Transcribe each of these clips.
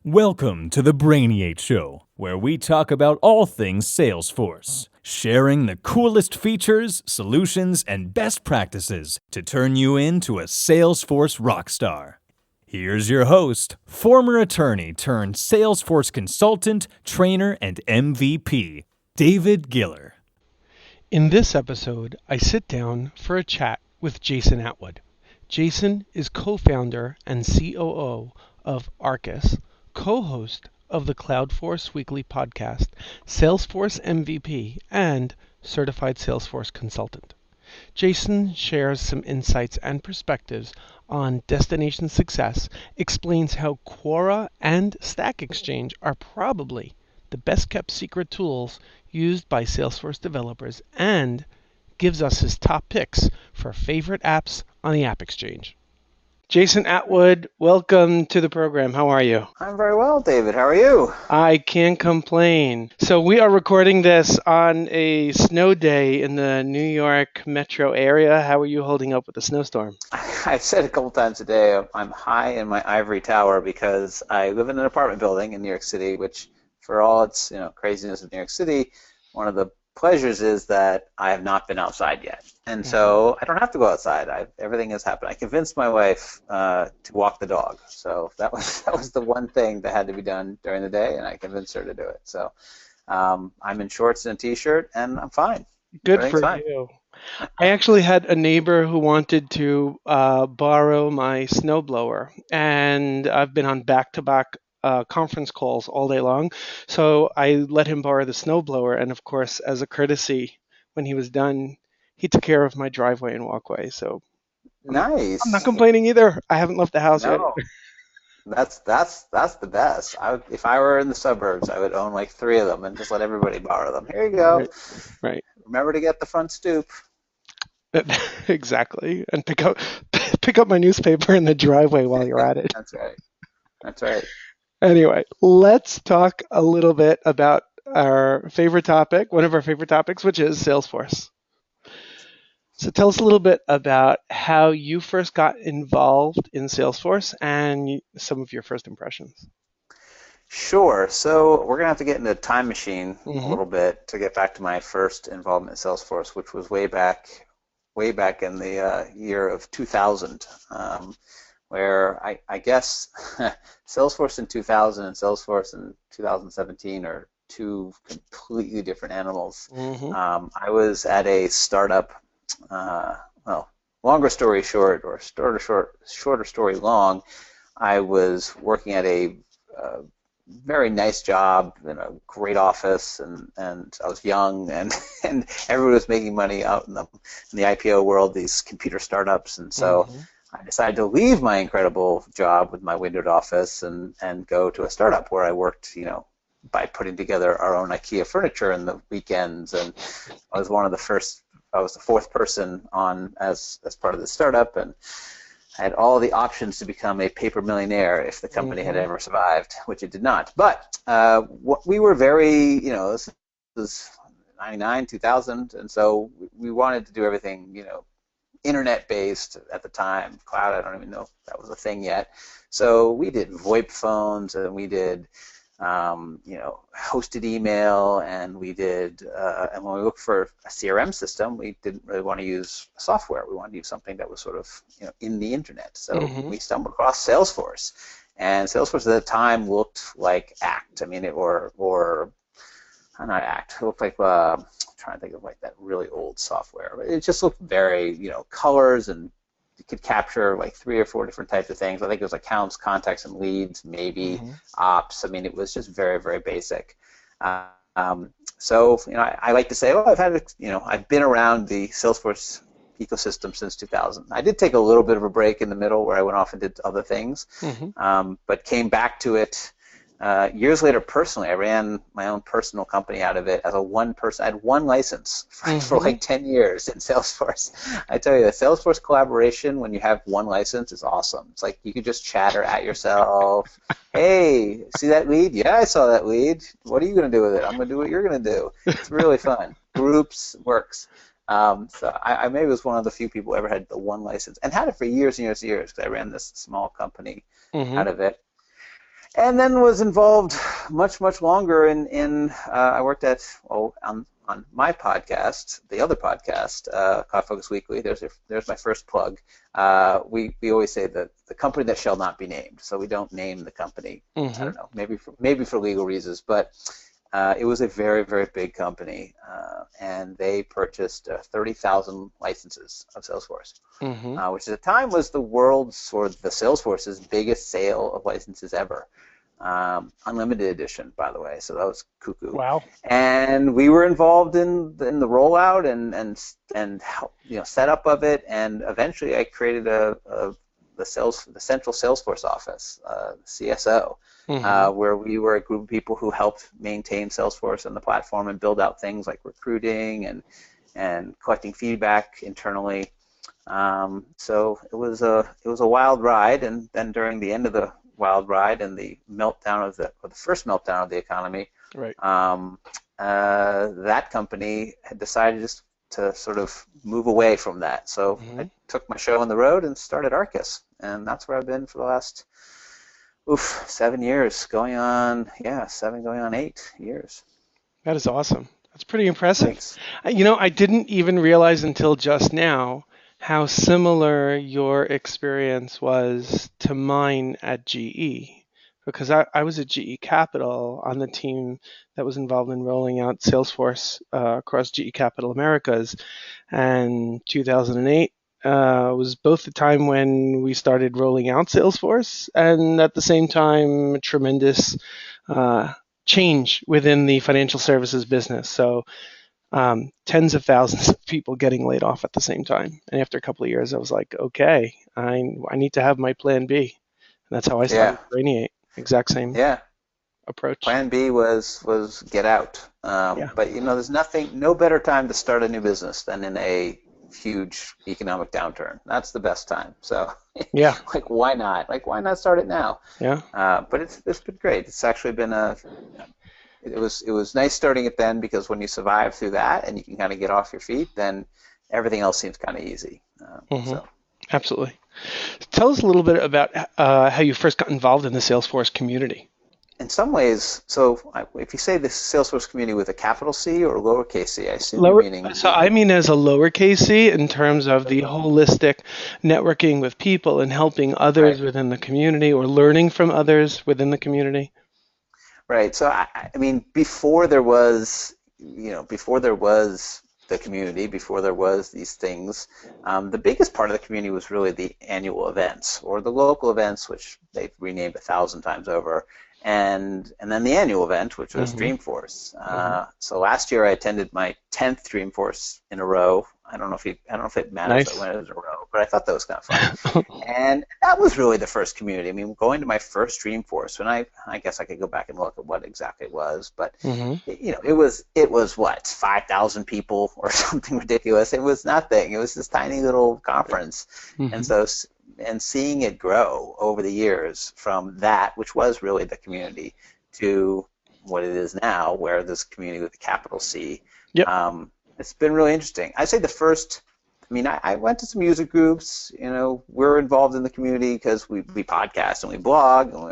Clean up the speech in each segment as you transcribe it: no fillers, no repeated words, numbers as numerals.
Welcome to the Brainiate Show, where we talk about all things Salesforce, sharing the coolest features, solutions, and best practices to turn you into a Salesforce rockstar. Here's your host, former attorney turned Salesforce consultant, trainer, and MVP, David Giller. In this episode, I sit down for a chat with Jason Atwood. Jason is co-founder and COO of Arkus, co-host of the Cloudforce Weekly podcast, Salesforce MVP, and certified Salesforce consultant. Jason shares some insights and perspectives on destination success, explains how Quora and Stack Exchange are probably the best kept secret tools used by Salesforce developers, and gives us his top picks for favorite apps on the App Exchange. Jason Atwood, welcome to the program. How are you? I'm very well, David. How are you? I can't complain. So we are recording this on a snow day in the New York metro area. How are you holding up with the snowstorm? I've said a couple times today, I'm high in my ivory tower because I live in an apartment building in New York City, which for all its craziness of New York City, one of the pleasures is that I have not been outside yet. And so I don't have to go outside. Everything has happened. I convinced my wife to walk the dog. So that was the one thing that had to be done during the day, and I convinced her to do it. So I'm in shorts and a T-shirt, and I'm fine. Good for you. I actually had a neighbor who wanted to borrow my snowblower, and I've been on back-to-back conference calls all day long. So I let him borrow the snowblower, and of course, as a courtesy, when he was done, he took care of my driveway and walkway. So nice. I'm not complaining either. I haven't left the house yet. That's the best. If I were in the suburbs, I would own like 3 of them and just let everybody borrow them. Here you go. Right. Remember to get the front stoop. Exactly, and pick up my newspaper in the driveway while you're at it. That's right. Anyway, let's talk a little bit about our favorite topic, one of our favorite topics, which is Salesforce. So tell us a little bit about how you first got involved in Salesforce and some of your first impressions. Sure. So we're going to have to get into a time machine a little bit to get back to my first involvement in Salesforce, which was way back in the year of 2000. Where I guess Salesforce in 2000 and Salesforce in 2017 are two completely different animals. I was at a startup, longer story short, or shorter story long, I was working at a very nice job in a great office, and I was young, and everyone was making money out in the IPO world, these computer startups, and so I decided to leave my incredible job with my windowed office and go to a startup where I worked, by putting together our own IKEA furniture in the weekends. And I was the 4th person on as part of the startup, and I had all the options to become a paper millionaire if the company had ever survived, which it did not. But we were very, this was 99, 2000, and so we wanted to do everything, internet-based at the time. Cloud, I don't even know if that was a thing yet. So we did VoIP phones, and we did, hosted email, and we did, and when we looked for a CRM system, we didn't really want to use software. We wanted to use something that was sort of, in the internet. So we stumbled across Salesforce, and Salesforce at the time looked like Act. I mean, or not Act. It looked like. Trying to think of like that really old software. It just looked very, colors, and you could capture like 3 or 4 different types of things. I think it was accounts, contacts, and leads, maybe ops. I mean, it was just very, very basic. So, I like to say, I've been around the Salesforce ecosystem since 2000. I did take a little bit of a break in the middle where I went off and did other things, but came back to it. Years later, personally, I ran my own personal company out of it as a one-person. I had one license for like 10 years in Salesforce. I tell you, the Salesforce collaboration, when you have one license, is awesome. It's like you could just chatter at yourself. Hey, see that lead? Yeah, I saw that lead. What are you going to do with it? I'm going to do what you're going to do. It's really fun. Groups works. So I maybe was one of the few people who ever had the one license and had it for years and years and years because I ran this small company out of it. And then was involved much longer in I worked at on my podcast, the other podcast, Cloud Focus Weekly. There's my first plug. We always say that the company that shall not be named, so we don't name the company. I don't know, maybe for legal reasons, but it was a very big company, and they purchased 30,000 licenses of Salesforce, which at the time was the world's, or the Salesforce's biggest sale of licenses ever. Unlimited edition, by the way, so that was cuckoo. Wow! And we were involved in the rollout and setup of it, and eventually I created the central Salesforce office, CSO, where we were a group of people who helped maintain Salesforce and the platform and build out things like recruiting and collecting feedback internally. So it was a wild ride, and then during the end of the wild ride and the first meltdown of the economy, right. That company had decided just to sort of move away from that. So I took my show on the road and started Arkus, and that's where I've been for the last 7 years, going on 8 years. That is awesome. That's pretty impressive. Thanks. I didn't even realize until just now how similar your experience was to mine at GE, because I was at GE Capital on the team that was involved in rolling out Salesforce across GE Capital Americas, and 2008 was both the time when we started rolling out Salesforce, and at the same time, tremendous change within the financial services business. So tens of thousands of people getting laid off at the same time. And after a couple of years, I was like, okay, I need to have my plan B. And that's how I started Brainiate. Exact same approach. Plan B was get out. But there's no better time to start a new business than in a huge economic downturn. That's the best time. So why not? Why not start it now? But it's been great. It's actually been it was nice starting it then, because when you survive through that and you can kind of get off your feet, then everything else seems kind of easy. Absolutely. Tell us a little bit about how you first got involved in the Salesforce community. In some ways, so if you say the Salesforce community with a capital C or a lowercase c, I assume you're meaning... So I mean as a lowercase c, in terms of the holistic networking with people and helping others within the community, or learning from others within the community. Right. So I mean, before there was the community, before there was these things, the biggest part of the community was really the annual events or the local events, which they've renamed 1,000 times over, and then the annual event, which was Dreamforce. So last year I attended my 10th Dreamforce in a row. I don't know if it matters that when it was in a row, but I thought that was kind of fun. And that was really the first community. I mean, going to my first Dreamforce, and I guess I could go back and look at what exactly it was, but it was what, 5,000 people or something ridiculous. It was nothing. It was this tiny little conference, and seeing it grow over the years from that, which was really the community, to what it is now, where this community with a capital C. It's been really interesting. I'd say I went to some user groups. We're involved in the community because we podcast and we blog, and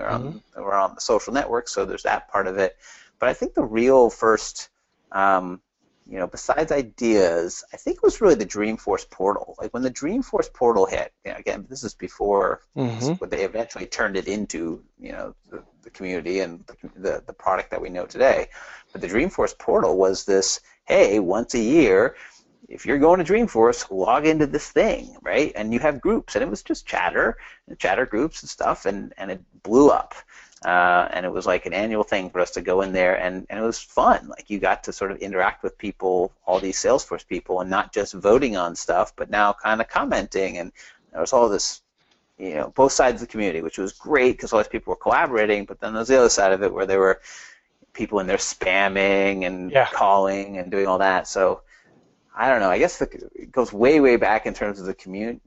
we're on the social networks, so there's that part of it. But I think the real first, besides ideas, I think it was really the Dreamforce Portal. Like when the Dreamforce Portal hit, again, this is before what they eventually turned it into, the community and the product that we know today. But the Dreamforce Portal was this, hey, once a year, if you're going to Dreamforce, log into this thing, right? And you have groups, and it was just chatter groups and stuff, and it blew up. And it was like an annual thing for us to go in there, and it was fun. Like you got to sort of interact with people, all these Salesforce people, and not just voting on stuff, but now kind of commenting. And there was all this, both sides of the community, which was great because all these people were collaborating, but then there's the other side of it where there were people in there spamming and calling and doing all that. So I don't know. I guess it goes way back in terms of the community,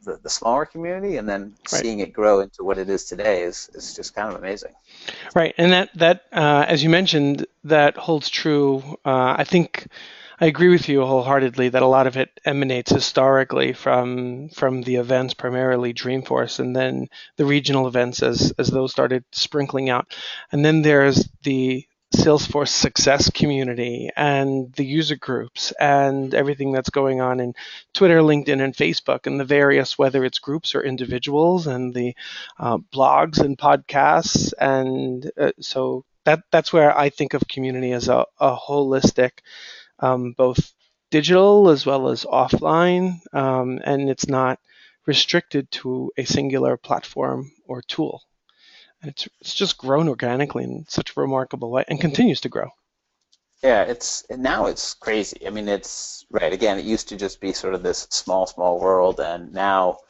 the smaller community, and then seeing it grow into what it is today is just kind of amazing. Right, and that as you mentioned, that holds true. I think I agree with you wholeheartedly that a lot of it emanates historically from the events, primarily Dreamforce, and then the regional events as those started sprinkling out. And then there's the Salesforce success community and the user groups and everything that's going on in Twitter, LinkedIn, and Facebook, and the various, whether it's groups or individuals, and the blogs and podcasts. And so that's where I think of community as a holistic, both digital as well as offline, and it's not restricted to a singular platform or tool. And it's just grown organically in such a remarkable way and continues to grow. Yeah, now it's crazy. I mean, it's right. Again, it used to just be sort of this small world, and now,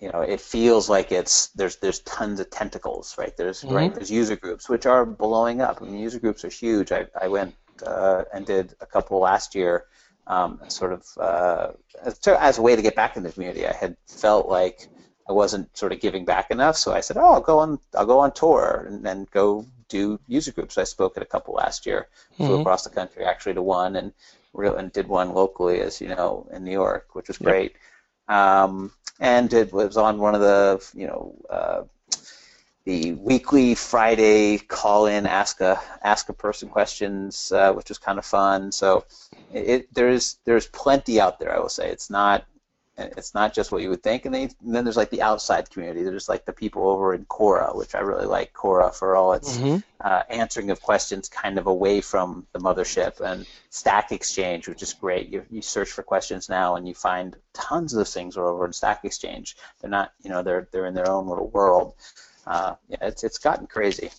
it feels like there's tons of tentacles, right? There's user groups which are blowing up. I mean, user groups are huge. I went and did a couple last year, sort of as a way to get back in the community. I had felt like I wasn't sort of giving back enough, so I said, "Oh, I'll go on tour and go do user groups." I spoke at a couple last year, flew across the country actually to one, and did one locally, as you know, in New York, which was great. And it was on one of the weekly Friday call-in, ask a person questions, which was kind of fun. So there's plenty out there. I will say it's not just what you would think. And then there's like the outside community. There's like the people over in Quora, which I really like Quora for all its answering of questions kind of away from the mothership, and Stack Exchange, which is great. You search for questions now and you find tons of those things are over in Stack Exchange. They're not, they're in their own little world. It's gotten crazy.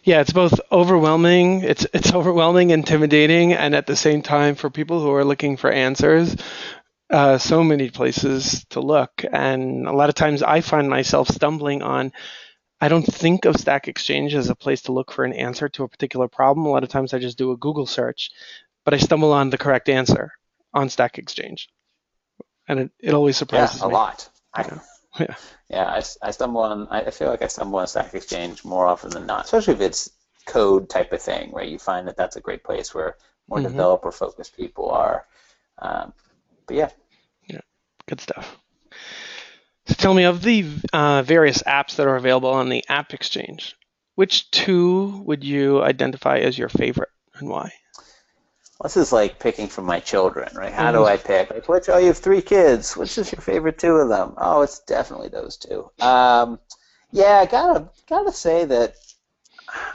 Yeah, it's both overwhelming. It's overwhelming, intimidating, and at the same time, for people who are looking for answers, so many places to look. And a lot of times I find myself stumbling on, I don't think of Stack Exchange as a place to look for an answer to a particular problem. A lot of times I just do a Google search, but I stumble on the correct answer on Stack Exchange. And it always surprises me. Yeah, a lot. Yeah. I stumble on. I feel like I stumble on Stack Exchange more often than not, especially if it's code type of thing, right? You find that that's a great place where more developer-focused people are. But yeah, good stuff. So tell me, of the various apps that are available on the App Exchange, which two would you identify as your favorite, and why? This is like picking from my children, right? How do I pick? Like, you have 3 kids. Which is your favorite 2 of them? Oh, it's definitely those 2. I gotta say that.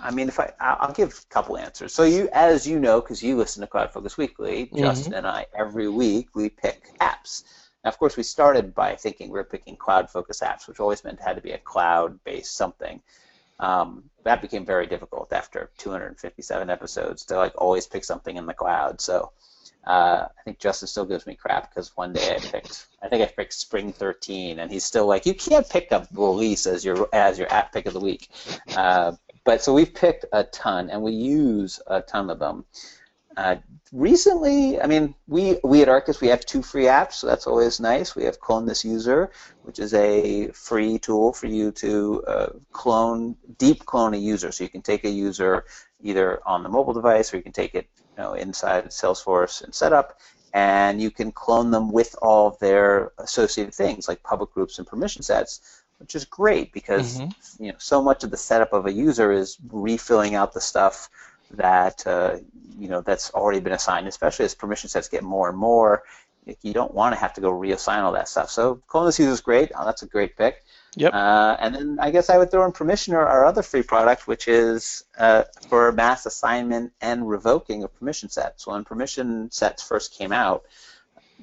I mean, I'll give a couple answers. So as you know, because you listen to Cloud Focus Weekly, Justin and I, every week we pick apps. Now, of course, we started by thinking we were picking Cloud Focus apps, which always meant it had to be a cloud-based something. That became very difficult after 257 episodes to always pick something in the cloud. So I think Justin still gives me crap because one day I picked Spring 13, and he's still like, you can't pick a release as your app pick of the week. But so we've picked a ton, and we use a ton of them. Recently, I mean, we at Arkus, we have 2 free apps, so that's always nice. We have Clone This User, which is a free tool for you to deep clone a user. So you can take a user either on the mobile device, or you can take it inside Salesforce and setup, and you can clone them with all of their associated things like public groups and permission sets, which is great because so much of the setup of a user is refilling out the stuff that that's already been assigned, especially as permission sets get more and more. You don't want to have to go reassign all that stuff. So Clone This User is great. Oh, that's a great pick. Yep. And then I guess I would throw in Permissioner, our other free product, which is for mass assignment and revoking of permission sets. So when permission sets first came out,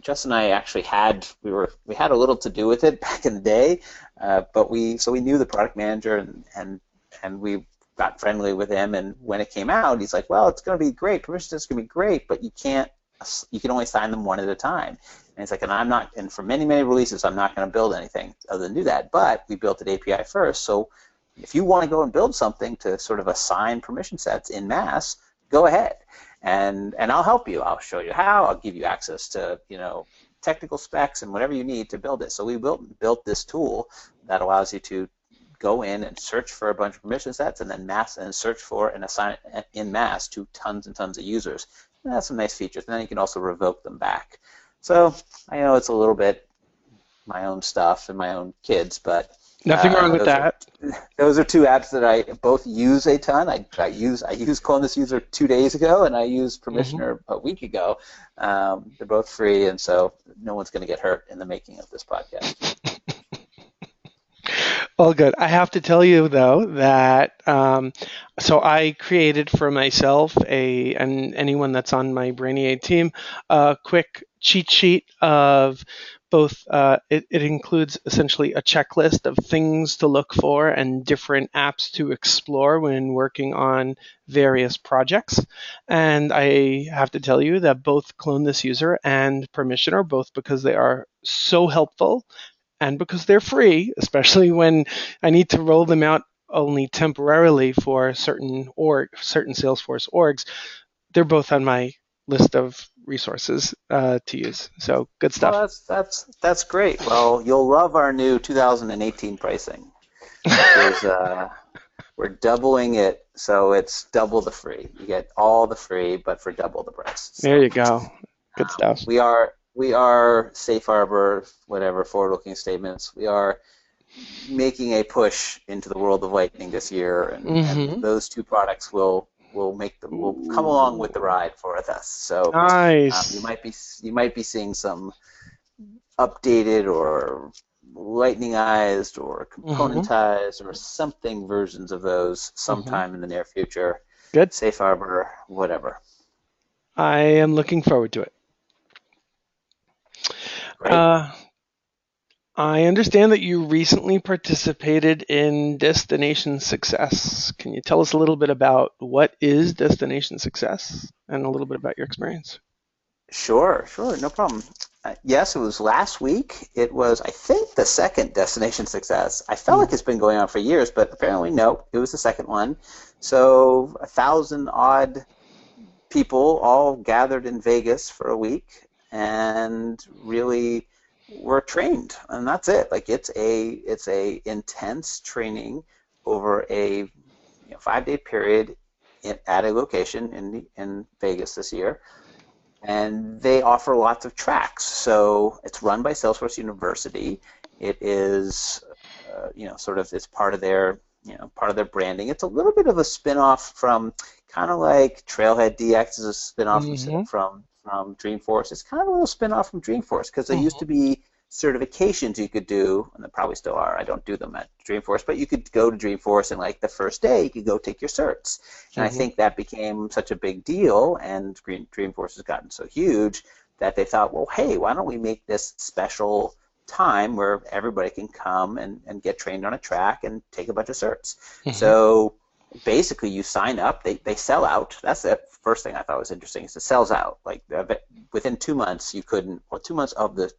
Justin and I actually had a little to do with it back in the day, but we knew the product manager and we got friendly with him, and when it came out, he's like, well, it's going to be great. Permission sets going to be great, but you can only assign them one at a time. And he's like, and for many, many releases, I'm not going to build anything other than do that. But we built it API first, so if you want to go and build something to sort of assign permission sets in mass, go ahead, and I'll help you. I'll show you how. I'll give you access to technical specs and whatever you need to build it. So we built this tool that allows you to go in and search for a bunch of permission sets and then search for and assign it in mass to tons and tons of users. And that's some nice features. And then you can also revoke them back. So I know it's a little bit my own stuff and my own kids, but nothing wrong with that. Those are two apps that I both use a ton. I use Clone User 2 days ago, and I used Permissioner a week ago. They're both free, and so no one's going to get hurt in the making of this podcast. Well, good. I have to tell you, though, that so I created for myself and anyone that's on my Brainy8 team, a quick cheat sheet of both. It includes essentially a checklist of things to look for and different apps to explore when working on various projects. And I have to tell you that both Clone This User and Permissioner, both because they are so helpful and because they're free, especially when I need to roll them out only temporarily for certain Salesforce orgs, they're both on my list of resources to use. So good stuff. Well, that's great. Well, you'll love our new 2018 pricing. We're doubling it, so it's double the free. You get all the free, but for double the price. So, there you go. Good stuff. We are safe harbor, whatever, forward-looking statements. We are making a push into the world of Lightning this year, and those two products will come along with the ride for us. So nice. You might be seeing some updated or lightningized or componentized or something versions of those sometime in the near future. Good. Safe harbor, whatever. I am looking forward to it. I understand that you recently participated in Destination Success. Can you tell us a little bit about what is Destination Success and a little bit about your experience? Sure, no problem. Yes, it was last week. It was, I think, the second Destination Success. I felt like it's been going on for years, but apparently no, it was the second one. So 1,000-odd people all gathered in Vegas for a week and really were trained, and that's it. Like it's a intense training over a 5-day period at a location in Vegas this year, and they offer lots of tracks. So it's run by Salesforce University. It is sort of it's part of their branding. It's a little bit of a spin-off from kind of like Trailhead DX is a spin-off from Dreamforce. It's kind of a little spin-off from Dreamforce because there used to be certifications you could do, and there probably still are. I don't do them at Dreamforce, but you could go to Dreamforce and like the first day you could go take your certs. And I think that became such a big deal, and Dreamforce has gotten so huge that they thought, well, hey, why don't we make this special time where everybody can come and get trained on a track and take a bunch of certs. So basically you sign up, they sell out. That's the first thing I thought was interesting, is it sells out. Like within 2 months you couldn't, 2 months of the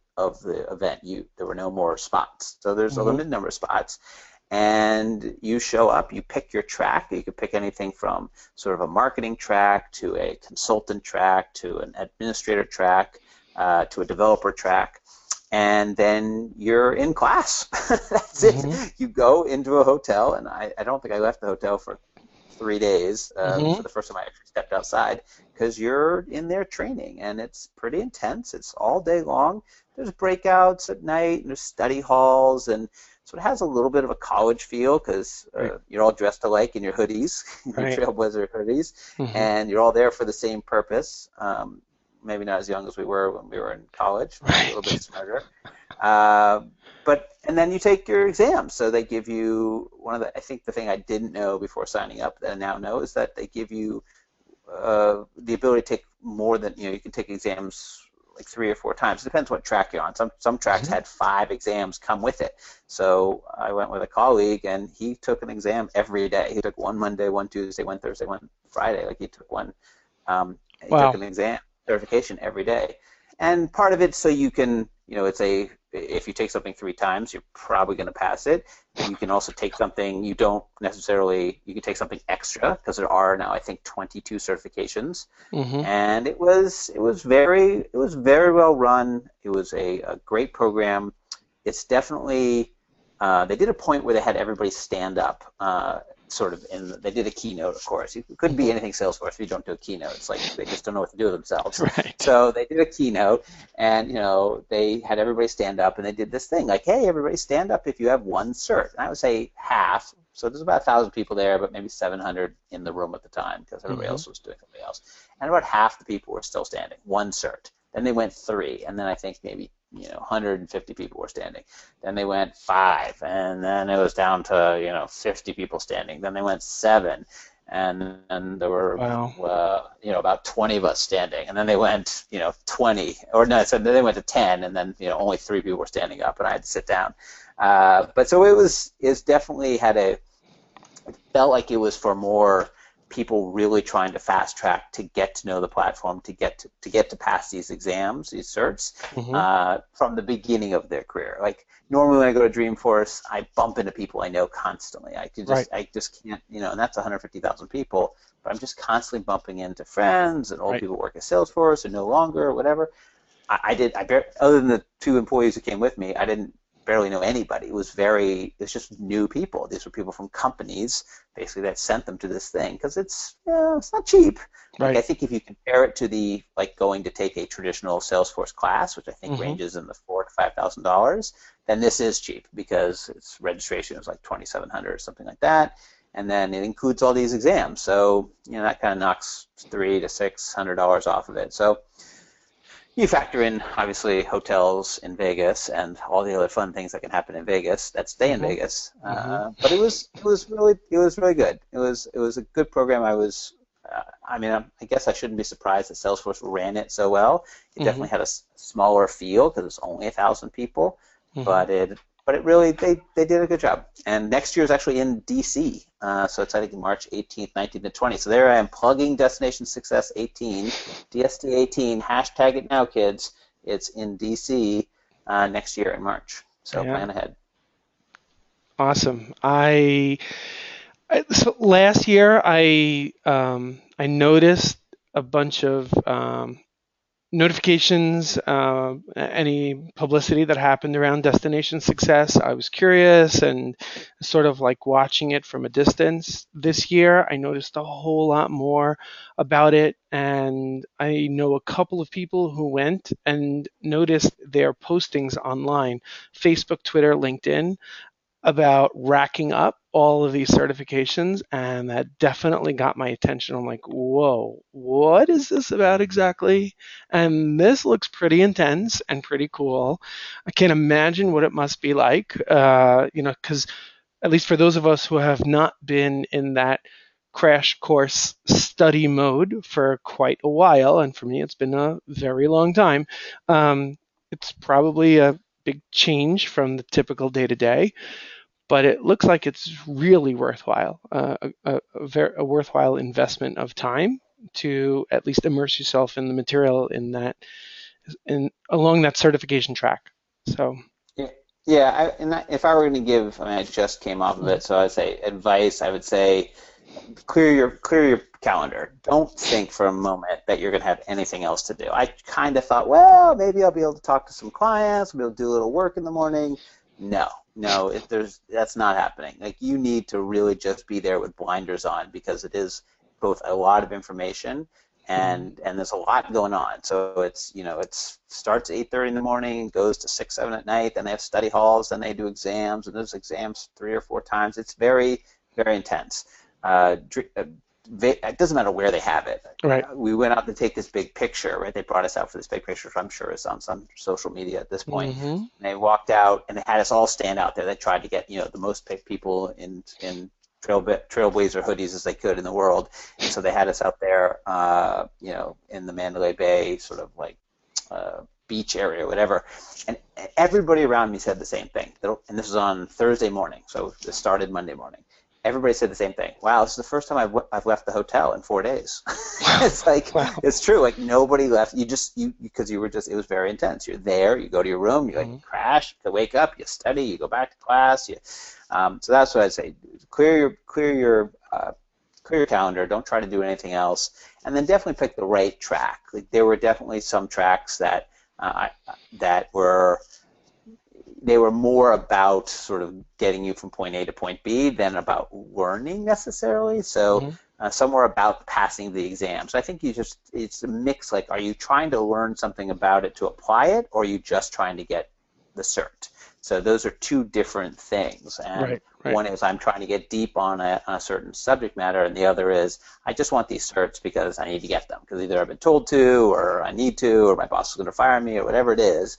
event, there were no more spots. So there's a limited number of spots, and you show up, you pick your track. You could pick anything from sort of a marketing track to a consultant track to an administrator track to a developer track. And then you're in class. That's it. You go into a hotel, and I don't think I left the hotel for 3 days for the first time I actually stepped outside, because you're in there training, and it's pretty intense. It's all day long. There's breakouts at night, and there's study halls, and so it has a little bit of a college feel because you're all dressed alike in your hoodies, your Trailblazer hoodies, and you're all there for the same purpose. Maybe not as young as we were when we were in college, a little bit smarter. And then you take your exams. So they give you I think the thing I didn't know before signing up that I now know is that they give you the ability to take more than, you can take exams like 3 or 4 times. It depends what track you're on. Some tracks had 5 exams come with it. So I went with a colleague, and he took an exam every day. He took one Monday, one Tuesday, one Thursday, one Friday. Like he took one. He took an exam. Certification every day, and part of it so you can, if you take something 3 times, you're probably going to pass it. You can also take something you can take something extra, because there are now I think 22 certifications, and it was very well run. It was a great program. It's definitely they did a point where they had everybody stand up, they did a keynote, of course. It couldn't be anything Salesforce if you don't do a keynote. It's like they just don't know what to do with themselves. Right. So they did a keynote, and they had everybody stand up, and they did this thing like, hey, everybody stand up if you have one cert. And I would say half. So there's about 1,000 people there, but maybe 700 in the room at the time because everybody else was doing something else. And about half the people were still standing, one cert. Then they went 3, and then I think maybe 150 people were standing. Then they went 5, and then it was down to 50 people standing. Then they went 7, and there were about 20 of us standing. And then they went 20, or no, so then they went to 10, and then only 3 people were standing up, and I had to sit down. But so it definitely it felt like it was for more people really trying to fast track to get to know the platform, to get to pass these exams, these certs, from the beginning of their career. Like normally when I go to Dreamforce, I bump into people I know constantly. I just can't, and that's 150,000 people, but I'm just constantly bumping into friends and old people who work at Salesforce or no longer or whatever. Other than the 2 employees who came with me, I didn't barely know anybody. It was just new people. These were people from companies, basically, that sent them to this thing because it's not cheap. Like, I think if you compare it to going to take a traditional Salesforce class, which I think ranges in the $4,000 to $5,000, then this is cheap because its registration is like $2,700 or something like that, and then it includes all these exams. So that kind of knocks $300 to $600 off of it. So you factor in, obviously, hotels in Vegas and all the other fun things that can happen in Vegas that stay in Vegas. But it was really good. It was a good program. I guess I shouldn't be surprised that Salesforce ran it so well. It definitely had a smaller feel because it's only 1,000 people, but it really they did a good job. And next year is actually in DC, so it's I think March 18th, 19th, and 20th. So there I am plugging Destination Success 18, DST 18. Hashtag it now, kids. It's in DC next year in March. So plan ahead. Awesome. So last year I noticed a bunch of notifications, any publicity that happened around Destination Success. I was curious and sort of like watching it from a distance. This year, I noticed a whole lot more about it, and I know a couple of people who went and noticed their postings online, Facebook, Twitter, LinkedIn, about racking up all of these certifications, and that definitely got my attention. I'm like, whoa, what is this about exactly? And this looks pretty intense and pretty cool. I can't imagine what it must be like, because at least for those of us who have not been in that crash course study mode for quite a while, and for me it's been a very long time, it's probably a big change from the typical day-to-day. But it looks like it's really worthwhile, a worthwhile investment of time to at least immerse yourself in the material along that certification track. So. If I were going to give, I just came off of it, so I'd say advice. I would say clear your calendar. Don't think for a moment that you're going to have anything else to do. I kind of thought, well, maybe I'll be able to talk to some clients, I'll be able to do a little work in the morning. No, that's not happening. Like, you need to really just be there with blinders on because it is both a lot of information and there's a lot going on. So it starts at 8:30 in the morning, goes to 6, 7 at night. Then they have study halls. Then they do exams, and there's exams 3 or 4 times. It's very, very intense. It doesn't matter where they have it. Right. We went out to take this big picture, right? They brought us out for this big picture, which I'm sure is on some social media at this point. And they walked out, and they had us all stand out there. They tried to get the most people in Trailblazer hoodies as they could in the world. And so they had us out there, in the Mandalay Bay, sort of like beach area, whatever. And everybody around me said the same thing. And this was on Thursday morning, so this started Monday morning. Everybody said the same thing. Wow, this is the first time I've left the hotel in 4 days. It's like, wow. It's true. Like, nobody left. Because you were just, it was very intense. You're there, you go to your room, you crash, you wake up, you study, you go back to class. So that's what I'd say. Clear your calendar. Don't try to do anything else. And then definitely pick the right track. Like, there were definitely some tracks that were, they were more about sort of getting you from point A to point B than about learning necessarily. So some were about passing the exam. So I think it's a mix. Like, are you trying to learn something about it to apply it, or are you just trying to get the cert? So those are two different things. And one is I'm trying to get deep on a certain subject matter, and the other is I just want these certs because I need to get them, because either I've been told to, or I need to, or my boss is going to fire me, or whatever it is.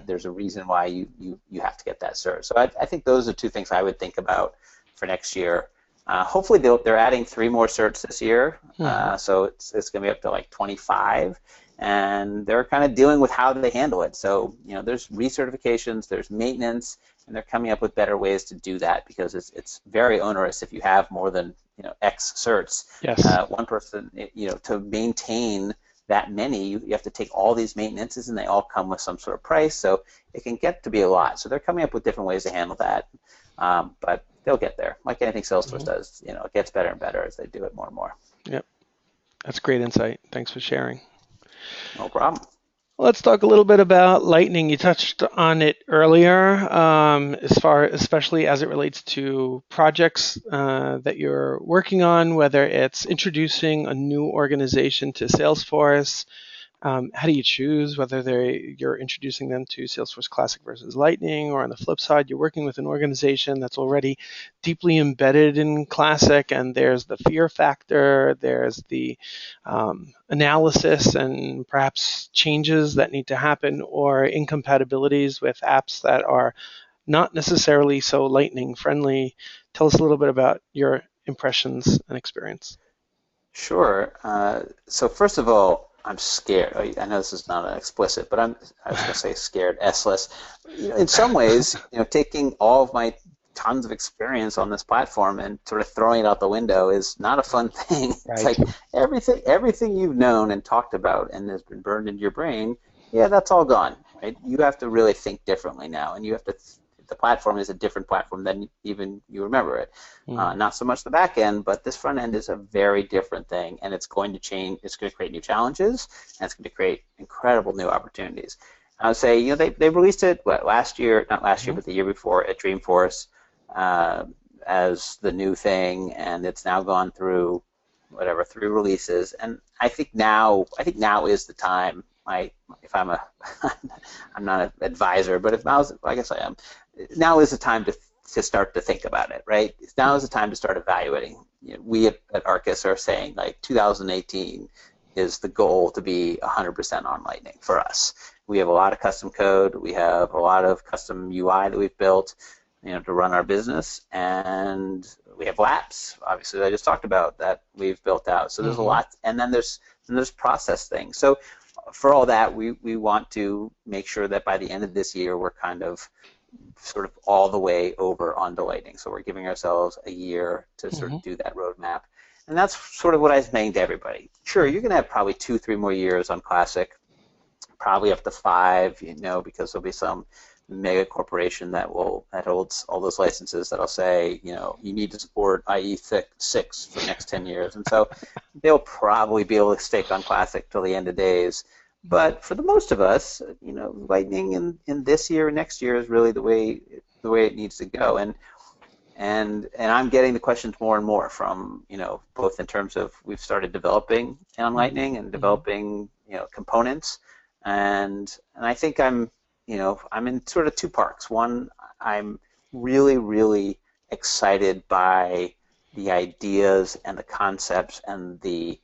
There's a reason why you have to get that cert. So I think those are two things I would think about for next year. Hopefully they're adding 3 more certs this year, so it's going to be up to like 25. And they're kind of dealing with how they handle it. So, there's recertifications, there's maintenance, and they're coming up with better ways to do that, because it's very onerous if you have more than, X certs. Yes. One person, to maintain that many, you have to take all these maintenances, and they all come with some sort of price. So it can get to be a lot. So they're coming up with different ways to handle that. But they'll get there. Like anything Salesforce does, it gets better and better as they do it more and more. Yep. That's great insight. Thanks for sharing. No problem. Let's talk a little bit about Lightning. You touched on it earlier, especially as it relates to projects that you're working on, whether it's introducing a new organization to Salesforce. How do you choose whether you're introducing them to Salesforce Classic versus Lightning, or on the flip side, you're working with an organization that's already deeply embedded in Classic, and there's the fear factor, there's the analysis and perhaps changes that need to happen, or incompatibilities with apps that are not necessarily so Lightning friendly. Tell us a little bit about your impressions and experience. Sure. So first of all, I'm scared. I know this is not explicit, but I was going to say scared, S-less. In some ways, taking all of my tons of experience on this platform and sort of throwing it out the window is not a fun thing. Right. It's like everything you've known and talked about and has been burned into your brain, that's all gone. Right? You have to really think differently now, and you have to. The platform is a different platform than even you remember it. Not so much the back end, but this front end is a very different thing, and it's going to change. It's going to create new challenges, and it's going to create incredible new opportunities. I would say, they released it last year, not last year, but the year before at Dreamforce as the new thing, and it's now gone through 3 releases, and I think now is the time. If I'm I'm not an advisor, but if I guess I am. Now is the time to start to think about it, right? Now is the time to start evaluating. We at Arkus are saying 2018 is the goal to be 100% on Lightning for us. We have a lot of custom code. We have a lot of custom UI that we've built, to run our business, and we have labs, obviously, that I just talked about that we've built out. So there's a lot, and then there's process things. So for all that, we want to make sure that by the end of this year, we're kind of sort of all the way over onto Lightning. So we're giving ourselves a year to sort of do that roadmap. And that's sort of what I was saying to everybody. Sure, you're going to have probably 2-3 more years on Classic, probably up to 5, because there'll be some mega corporation that holds all those licenses that'll say, you need to support IE6 for the next 10 years. And so they'll probably be able to stick on Classic till the end of days. But for the most of us, Lightning in this year and next year is really the way it needs to go. And I'm getting the questions more and more from, both in terms of we've started developing on Lightning and developing, components. And I think I'm in sort of 2 parts. One, I'm really, really excited by the ideas and the concepts and the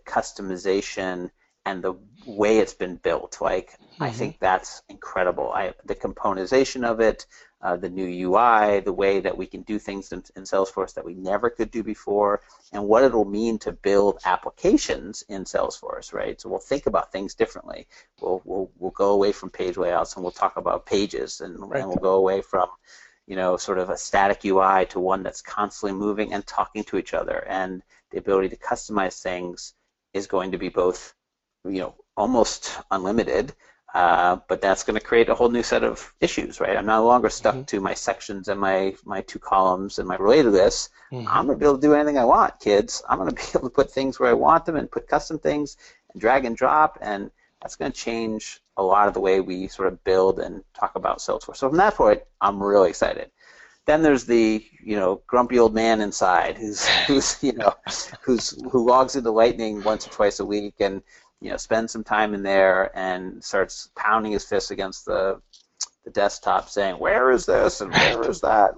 customization and the way it's been built. I think that's incredible. The componentization of it, the new UI, the way that we can do things in Salesforce that we never could do before, and what it'll mean to build applications in Salesforce, right? So we'll think about things differently. We'll go away from page layouts, and we'll talk about pages, and we'll go away from sort of a static UI to one that's constantly moving and talking to each other. And the ability to customize things is going to be both almost unlimited, but that's going to create a whole new set of issues, right? I'm no longer stuck to my sections and my 2 columns and my related lists. I'm going to be able to do anything I want, kids. I'm going to be able to put things where I want them and put custom things and drag and drop, and that's going to change a lot of the way we sort of build and talk about Salesforce. So from that point, I'm really excited. Then there's the grumpy old man inside who logs into Lightning once or twice a week and spends some time in there and starts pounding his fist against the desktop saying, where is this and where is that?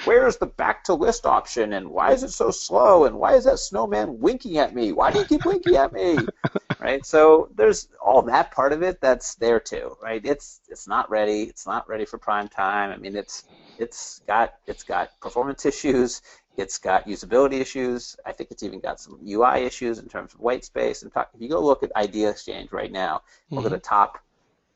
Where is the back to list option and why is it so slow and why is that snowman winking at me? Why do you keep winking at me? Right? So there's all that part of it that's there too, right? It's not ready. It's not ready for prime time. I mean, it's got performance issues. It's got usability issues. I think it's even got some UI issues in terms of white space. And if you go look at Idea Exchange right now, look at the top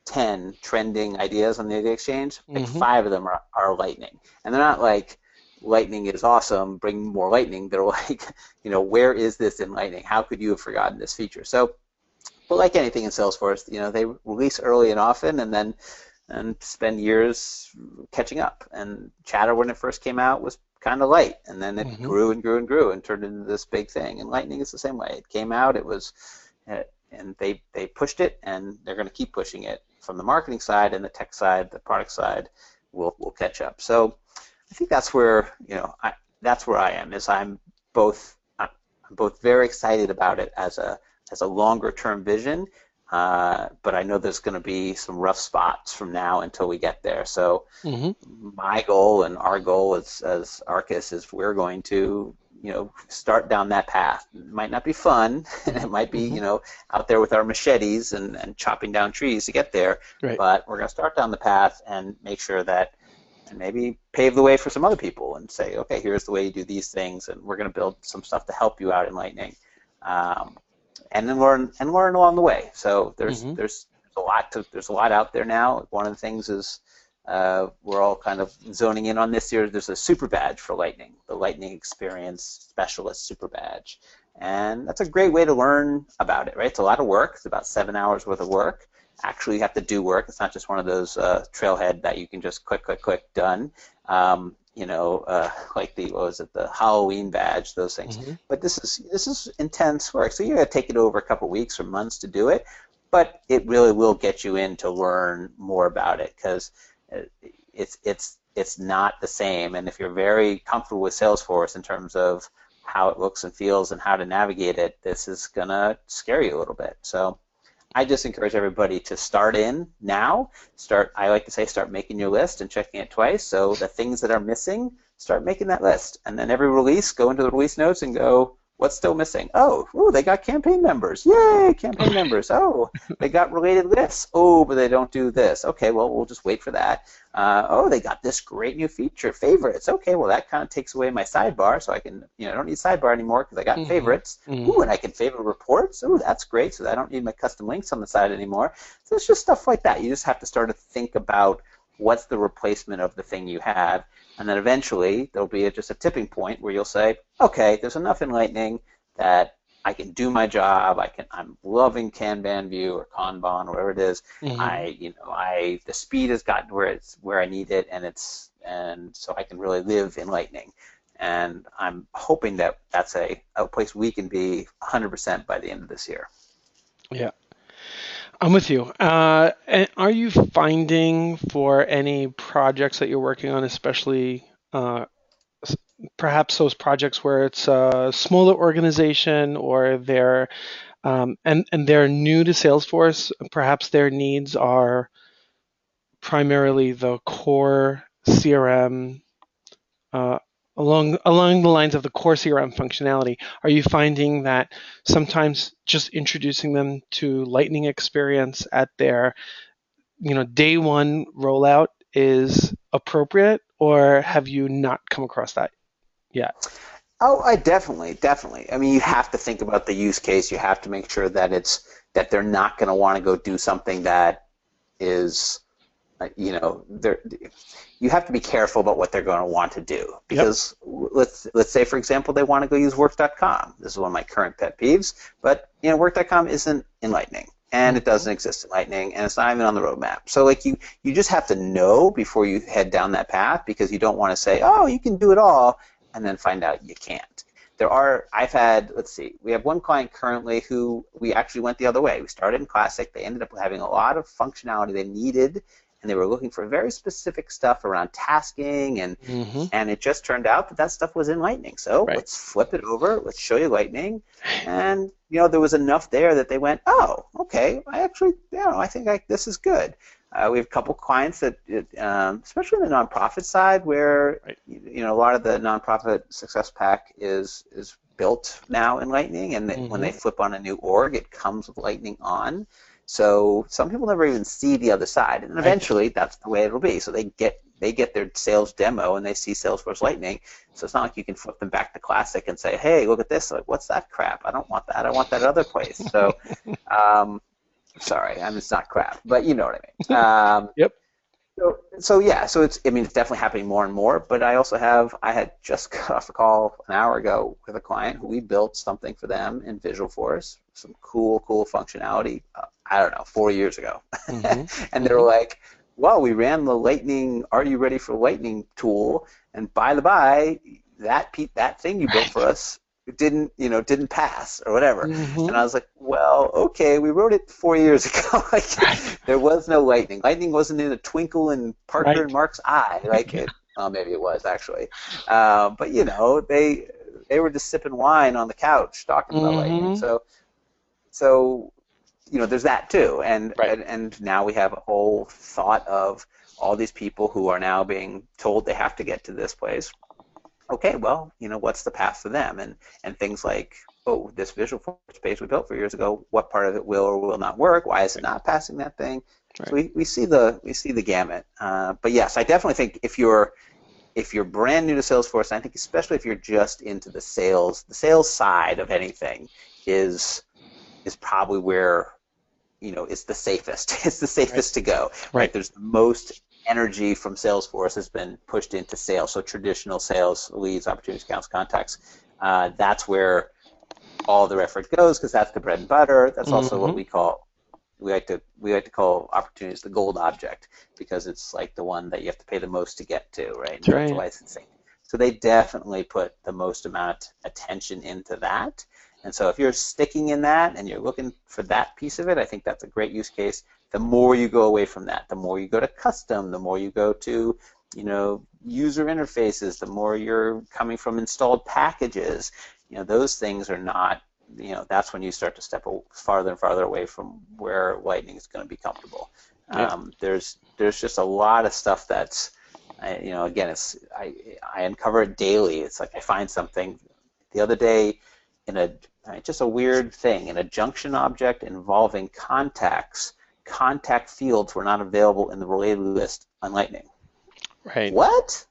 10 trending ideas on the Idea Exchange, like 5 of them are Lightning. And they're not like, Lightning is awesome, bring more Lightning. They're like, where is this in Lightning? How could you have forgotten this feature? So, but like anything in Salesforce, they release early and often and spend years catching up. And Chatter, when it first came out, was kind of light, and then it grew and grew and grew and turned into this big thing. And Lightning is the same way. It came out, it was, and they pushed it, and they're going to keep pushing it from the marketing side and the tech side, the product side will catch up. So I think that's where that's where I am. Is I'm both very excited about it as a longer term vision. But I know there's going to be some rough spots from now until we get there. So my goal and our goal as Arkus is we're going to start down that path. It might not be fun, and it might be out there with our machetes and chopping down trees to get there. Right. But we're going to start down the path and make sure that, and maybe pave the way for some other people and say, okay, here's the way you do these things, and we're going to build some stuff to help you out in Lightning. And then learn along the way. So there's a lot out there now. One of the things is we're all kind of zoning in on this year. There's a super badge for Lightning, the Lightning Experience Specialist Super Badge, and that's a great way to learn about it. Right? It's a lot of work. It's about 7 hours worth of work. Actually, you have to do work. It's not just one of those trailhead that you can just click, done. Like the Halloween badge, those things. But this is intense work. So you're going to take it over a couple weeks or months to do it, but it really will get you in to learn more about it because it's not the same. And if you're very comfortable with Salesforce in terms of how it looks and feels and how to navigate it, this is going to scare you a little bit. So I just encourage everybody to start in now. I like to say, start making your list and checking it twice. So the things that are missing, start making that list. And then every release, go into the release notes and go, what's still missing? Oh, they got campaign members. Yay, campaign members. Oh, they got related lists. Oh, but they don't do this. Okay, well, we'll just wait for that. They got this great new feature, favorites. Okay, well, that kind of takes away my sidebar, so I can, I don't need sidebar anymore because I got favorites. Ooh, and I can favorite reports. Ooh, that's great. So I don't need my custom links on the side anymore. So it's just stuff like that. You just have to start to think about what's the replacement of the thing you have. And then eventually there'll be just a tipping point where you'll say, okay, there's enough in Lightning that I can do my job. I'm loving Kanban view or Kanban or whatever it is. The speed has gotten where I need it, and so I can really live in Lightning. And I'm hoping that that's a place we can be 100% by the end of this year. Yeah. I'm with you. And are you finding for any projects that you're working on, especially perhaps those projects where it's a smaller organization or they're and they're new to Salesforce, perhaps their needs are primarily the core CRM along the lines of the core CRM functionality? Are you finding that sometimes just introducing them to Lightning experience at their day one rollout is appropriate, or have you not come across that yet? Oh, I definitely. I mean, you have to think about the use case. You have to make sure that they're not going to want to go do something that is you have to be careful about what they're going to want to do, because let's say, for example, they want to go use Work.com. This is one of my current pet peeves, but Work.com isn't in Lightning, and it doesn't exist in Lightning, and it's not even on the roadmap. So you just have to know before you head down that path, because you don't want to say, oh, you can do it all, and then find out you can't. I've had, let's see, we have one client currently who we actually went the other way. We started in Classic. They ended up having a lot of functionality they needed, and they were looking for very specific stuff around tasking, and it just turned out that stuff was in Lightning. So let's flip it over. Let's show you Lightning. And, there was enough there that they went, oh, okay, I think this is good. We have a couple clients that, especially on the nonprofit side, where a lot of the nonprofit success pack is built now in Lightning, and when they flip on a new org, it comes with Lightning on. So some people never even see the other side, and eventually that's the way it'll be. So they get their sales demo and they see Salesforce Lightning. So it's not like you can flip them back to Classic and say, hey, look at this. Like, what's that crap? I don't want that. I want that other place. So. Sorry, it's not crap, but you know what I mean. Yep. So it's definitely happening more and more. But I had just got off a call an hour ago with a client who we built something for them in Visualforce, some cool functionality. 4 years ago, and they were like, "Well, we ran the Lightning. Are you ready for Lightning tool? And by the by, that thing you built for us." It didn't pass or whatever. And I was like, well, okay, we wrote it 4 years ago. There was no Lightning. Lightning wasn't in a twinkle in Parker and Mark's eye. Maybe it was actually. But they were just sipping wine on the couch talking about Lightning. So there's that too. And now we have a whole thought of all these people who are now being told they have to get to this place. Okay, well, what's the path for them? And things like, oh, this Visualforce page we built 4 years ago, what part of it will or will not work? Why is it not passing that thing? Right. So we see the gamut. But yes, I definitely think if you're brand new to Salesforce, and I think especially if you're just into the sales side of anything is probably where it's the safest. It's the safest to go. Right? There's the most energy from Salesforce has been pushed into sales. So traditional sales, leads, opportunities, accounts, contacts, that's where all their effort goes because that's the bread and butter. That's also what we like to call opportunities the gold object because it's like the one that you have to pay the most to get to, right? That's right. Licensing. So they definitely put the most amount of attention into that. And so if you're sticking in that and you're looking for that piece of it, I think that's a great use case. The more you go away from that, the more you go to custom, the more you go to, user interfaces, the more you're coming from installed packages. Those things are not, that's when you start to step farther and farther away from where Lightning is going to be comfortable. Yeah. There's just a lot of stuff that's, again, I uncover it daily. It's like I find something the other day in just a weird thing, in a junction object involving contacts. Contact fields were not available in the related list on Lightning. Right. What?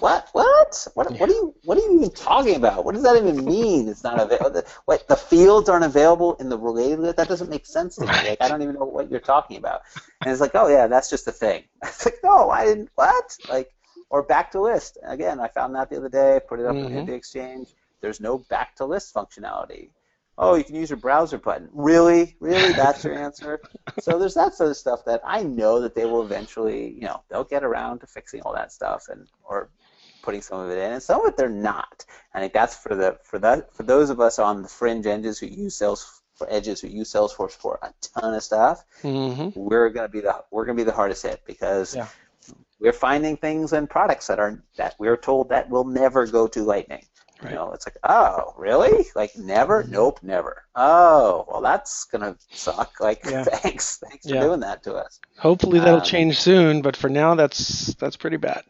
What are you even talking about? What does that even mean? It's not available. What, the fields aren't available in the related list? That doesn't make sense to me. I don't even know what you're talking about. And it's like, oh yeah, that's just a thing. It's like, no, I didn't. What? Or back to list. Again, I found that the other day. Put it up in the Exchange. There's no back to list functionality. Oh, you can use your browser button. Really? That's your answer? So there's that sort of stuff that I know that they will eventually, they'll get around to fixing all that stuff or putting some of it in, and some of it they're not. I think that's for those of us on the fringe edges who use Salesforce for a ton of stuff. We're gonna be the hardest hit because we're finding things and products that we're told that will never go to Lightning. Right. It's like, oh, really? Never? Nope, never. Oh, well, that's gonna suck. Thanks for doing that to us. Hopefully that'll change soon, but for now, that's pretty bad.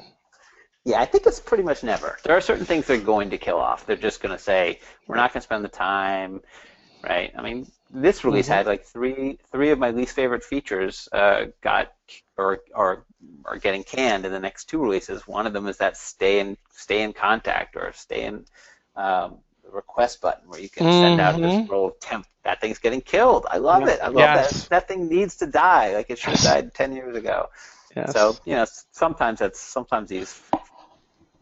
Yeah, I think it's pretty much never. There are certain things they're going to kill off. They're just gonna say, we're not gonna spend the time, right? I mean, this release had three of my least favorite features got or are getting canned in the next two releases. One of them is that stay in contact or stay in request button where you can send out this row of temp. That thing's getting killed. I love it. I love that. That thing needs to die. It should have died 10 years ago. Yes. So sometimes these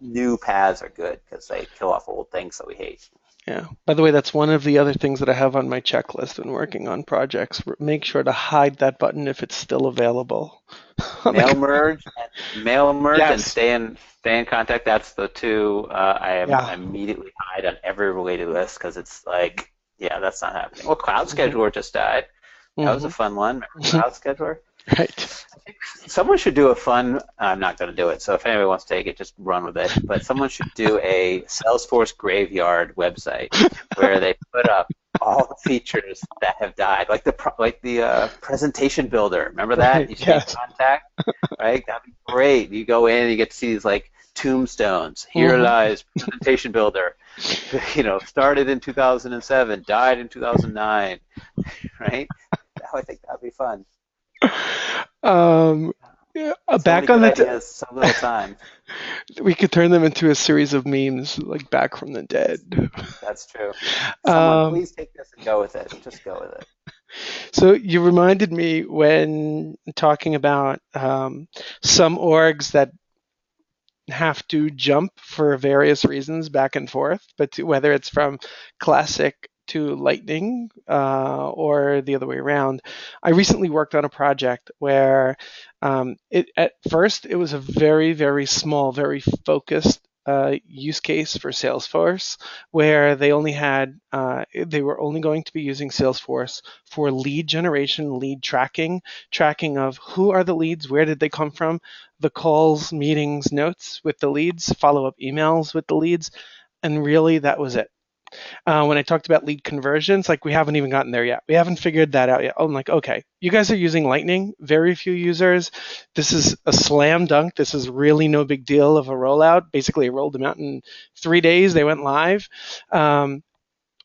new paths are good because they kill off old things that we hate. Yeah. By the way, that's one of the other things that I have on my checklist when working on projects. Make sure to hide that button if it's still available. Mail merge and Yes. stay in contact. That's the two I am Yeah. immediately hide on every related list because it's like, yeah, that's not happening. Well, Cloud Hmm. Scheduler just died. That was a Hmm. fun one. Remember Cloud Scheduler? Right. Someone should do a fun. I'm not going to do it. So if anybody wants to take it, just run with it. But someone should do a Salesforce graveyard website where they put up all the features that have died, like the presentation builder. Remember that? Right. You stay in Yes. contact, right? That'd be great. You go in and you get to see these like tombstones. Here Hmm. lies presentation builder. Started in 2007, died in 2009, right? I think that'd be fun. Um, yeah, So many back on good the ideas, so little time. we could turn them into a series of memes, like Back from the Dead. That's true. Someone Um, please take this and go with it. Just go with it. so you reminded me when talking about some orgs that have to jump for various reasons back and forth, but whether it's from classic to lightning or the other way around. I recently worked on a project where at first it was a very, very small, very focused use case for Salesforce, where they were only going to be using Salesforce for lead generation, lead tracking of who are the leads, where did they come from, the calls, meetings, notes with the leads, follow-up emails with the leads, and really that was it. When I talked about lead conversions, like we haven't even gotten there yet. We haven't figured that out yet. I'm like, okay, you guys are using Lightning, very few users. This is a slam dunk. This is really no big deal of a rollout. Basically, I rolled them out in 3 days. They went live. Um,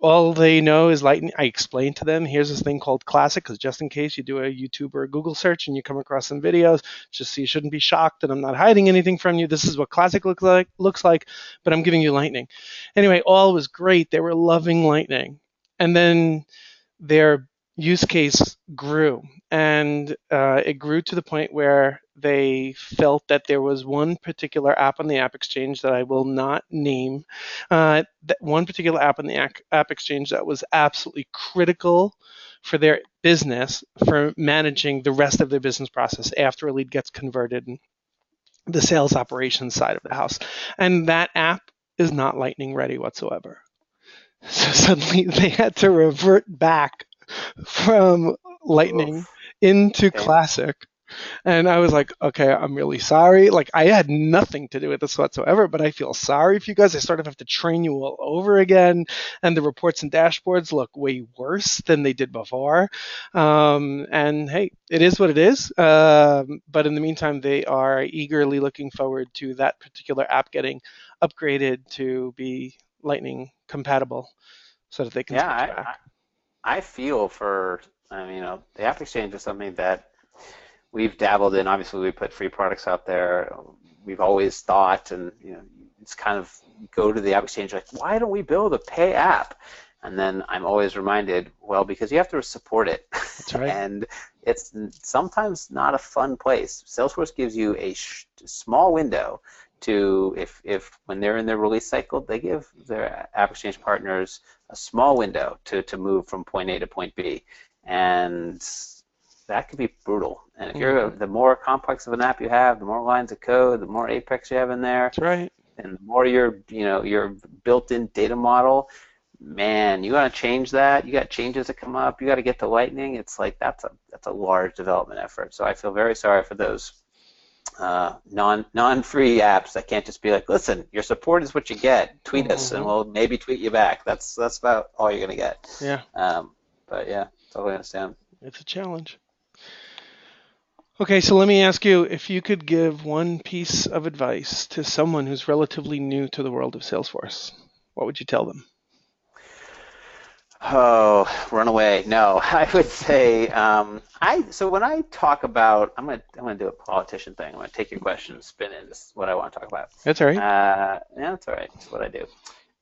all they know is Lightning. I explained to them, here's this thing called Classic, because just in case you do a YouTube or a Google search and you come across some videos, just so you shouldn't be shocked that I'm not hiding anything from you. This is what Classic looks like, but I'm giving you Lightning. Anyway, all was great. They were loving Lightning. And then their use case grew, and it grew to the point where they felt that there was one particular app on the App Exchange that I will not name, that one particular app on the App Exchange that was absolutely critical for their business for managing the rest of their business process after a lead gets converted and the sales operations side of the house. And that app is not Lightning ready whatsoever. So suddenly they had to revert back from Lightning Oof. into Okay. Classic. And I was like, okay, I'm really sorry. Like, I had nothing to do with this whatsoever, but I feel sorry for you guys. I sort of have to train you all over again. And the reports and dashboards look way worse than they did before. And hey, it is what it is. But in the meantime, they are eagerly looking forward to that particular app getting upgraded to be Lightning compatible so that they can Yeah, switch back. I feel for, the App Exchange is something that we've dabbled in. Obviously, we put free products out there. We've always thought, and it's kind of go to the App Exchange like, why don't we build a pay app? And then I'm always reminded, well, because you have to support it, That's right. and it's sometimes not a fun place. Salesforce gives you a small window to, if when they're in their release cycle, they give their App Exchange partners a small window to move from point A to point B, and that could be brutal. And if you're Mhm. the more complex of an app you have, the more lines of code, the more Apex you have in there, That's right. and the more your built-in data model, man, you got to change that. You got changes that come up. You got to get to Lightning. It's like that's a large development effort. So I feel very sorry for those non-free apps that can't just be like, listen, your support is what you get. Tweet us, and Mhm. we'll maybe tweet you back. That's about all you're gonna get. Yeah, But yeah, totally understand. it's a challenge. Okay, so let me ask you, if you could give one piece of advice to someone who's relatively new to the world of Salesforce, what would you tell them? Oh, run away. No, I would say so when I talk about I'm gonna do a politician thing. I'm gonna take your question and spin it. This is what I want to talk about. That's all right. Yeah, that's all right. It's what I do.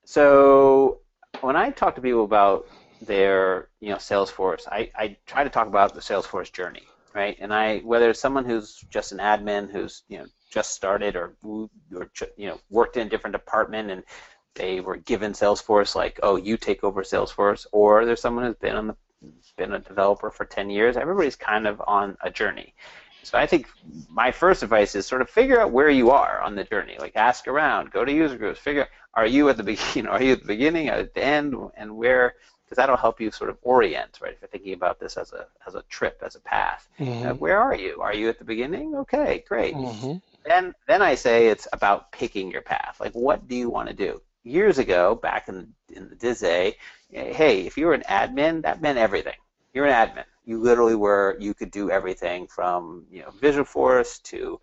So when I talk to people about their Salesforce, I try to talk about the Salesforce journey, right? And whether it's someone who's just an admin who's just started or worked in a different department and they were given Salesforce, like, oh, you take over Salesforce, or there's someone who's been a developer for 10 years. Everybody's kind of on a journey. So I think my first advice is sort of figure out where you are on the journey. Like ask around, go to user groups, figure out, are you at the beginning, are you at the beginning, at the end, and where, because that'll help you sort of orient, right? If you're thinking about this as a trip, as a path, where are you? Are you at the beginning? Okay, great. Then I say it's about picking your path. Like, what do you want to do? Years ago, back in the Dizay, hey, if you were an admin, that meant everything. You're an admin. You literally were. You could do everything from Visualforce to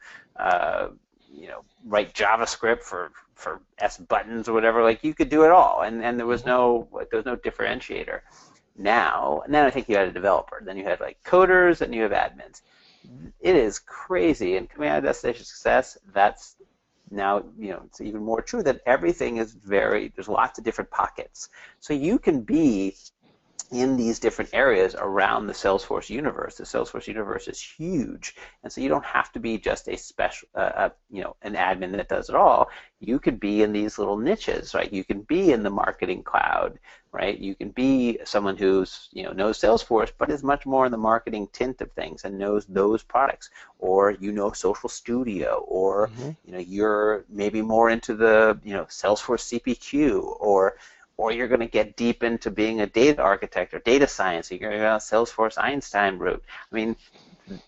write JavaScript for S buttons or whatever. Like you could do it all, and there was no differentiator. Now, and then I think you had a developer. Then you had like coders, and you have admins. It is crazy. And coming out of Destination Success, that's now, it's even more true that everything is there's lots of different pockets. So you can be in these different areas around the Salesforce universe. The Salesforce universe is huge, and so you don't have to be just a special, an admin that does it all. You could be in these little niches, right? You can be in the marketing cloud, right? You can be someone who's knows Salesforce, but is much more in the marketing tint of things and knows those products, or Social Studio, or you're maybe more into the Salesforce CPQ, or you're going to get deep into being a data architect or data science. You're going to go down Salesforce Einstein route. I mean,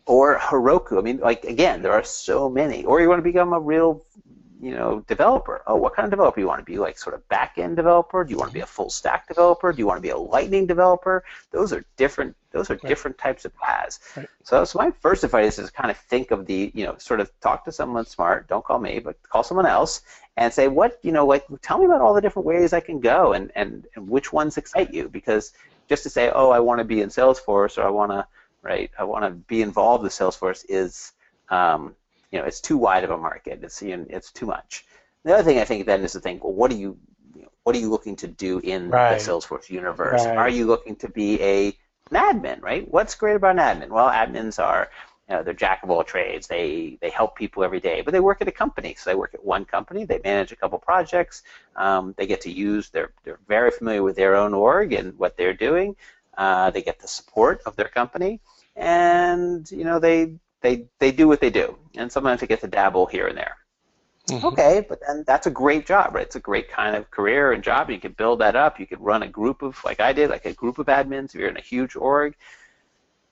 or Heroku. I mean, like, again, there are so many. Or you want to become a real, developer. Oh, what kind of developer? You want to be like sort of back-end developer? Do you want to be a full-stack developer? Do you want to be a Lightning developer? Those are different. Those are different types of paths. Right. So my first advice is kind of think of the, sort of talk to someone smart. Don't call me, but call someone else and say, tell me about all the different ways I can go and which ones excite you. Because just to say, oh, I want to be in Salesforce, or I want to be involved with Salesforce is, it's too wide of a market. It's too much. The other thing I think then is to think, well, what are you looking to do in the Salesforce universe? Right. Are you looking to be an admin, right? What's great about an admin? Well, admins are, they're jack of all trades. They help people every day, but they work at a company. So they work at one company. They manage a couple projects. They get to they're very familiar with their own org and what they're doing. They get the support of their company, and they do what they do. And sometimes they get to dabble here and there. Okay, but then that's a great job, right? It's a great kind of career and job. You can build that up. You could run a group of, like I did, like a group of admins if you're in a huge org.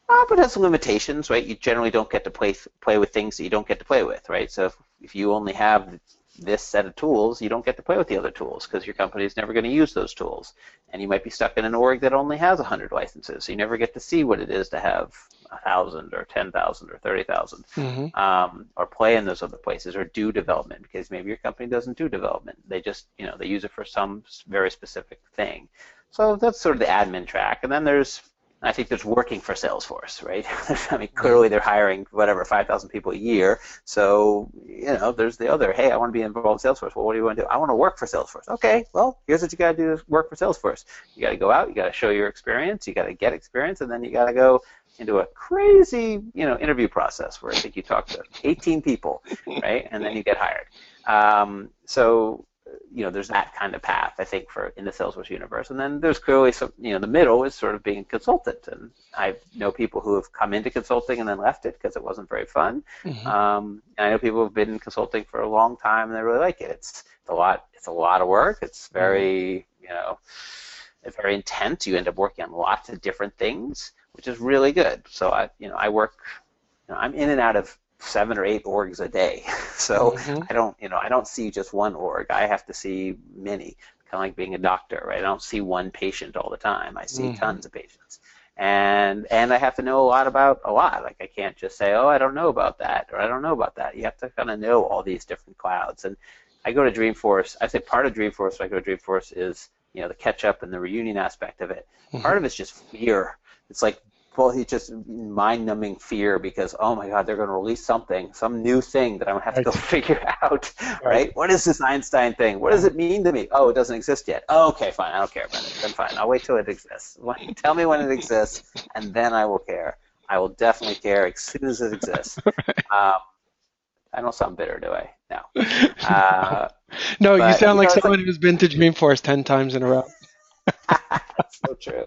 But it has some limitations, right? You generally don't get to play with things that you don't get to play with, right? So if you only have this set of tools, you don't get to play with the other tools because your company is never going to use those tools. And you might be stuck in an org that only has 100 licenses, so you never get to see what it is to have 1,000 or 10,000 or 30,000, or play in those other places, or do development, because maybe your company doesn't do development. They just, they use it for some very specific thing. So that's sort of the admin track. And then I think there's working for Salesforce, right? I mean, clearly they're hiring 5,000 people a year. So, there's the other, hey, I want to be involved in Salesforce. Well, what do you want to do? I want to work for Salesforce. Okay, well, here's what you got to do to work for Salesforce. You got to go out, you got to show your experience, you got to get experience, and then you got to go into a crazy, interview process where I think you talk to 18 people, right? And then you get hired. So there's that kind of path, I think, in the Salesforce universe. And then there's clearly some, the middle is sort of being a consultant. And I know people who have come into consulting and then left it because it wasn't very fun. And I know people who have been in consulting for a long time and they really like it. It's a lot of work. It's very, it's very intense. You end up working on lots of different things, which is really good. So I work, I'm in and out of 7 or 8 orgs a day, so I don't see just one org. I have to see many, kind of like being a doctor, right? I don't see one patient all the time. I see tons of patients, and I have to know a lot about a lot. Like I can't just say, oh, I don't know about that, or I don't know about that. You have to kind of know all these different clouds. And I go to Dreamforce. I say part of Dreamforce. When I go to Dreamforce is the catch up and the reunion aspect of it. Part of it's just fear. It's like, well, it's just mind-numbing fear because, oh my God, they're going to release something, some new thing that I'm going to have to go figure out, right? What is this Einstein thing? What does it mean to me? Oh, it doesn't exist yet. Oh, okay, fine, I don't care about it. Then fine, I'll wait till it exists. Tell me when it exists, and then I will care. I will definitely care as soon as it exists. I don't sound bitter, do I? No. No, you sound like someone who's been to Dreamforce 10 times in a row. That's so true.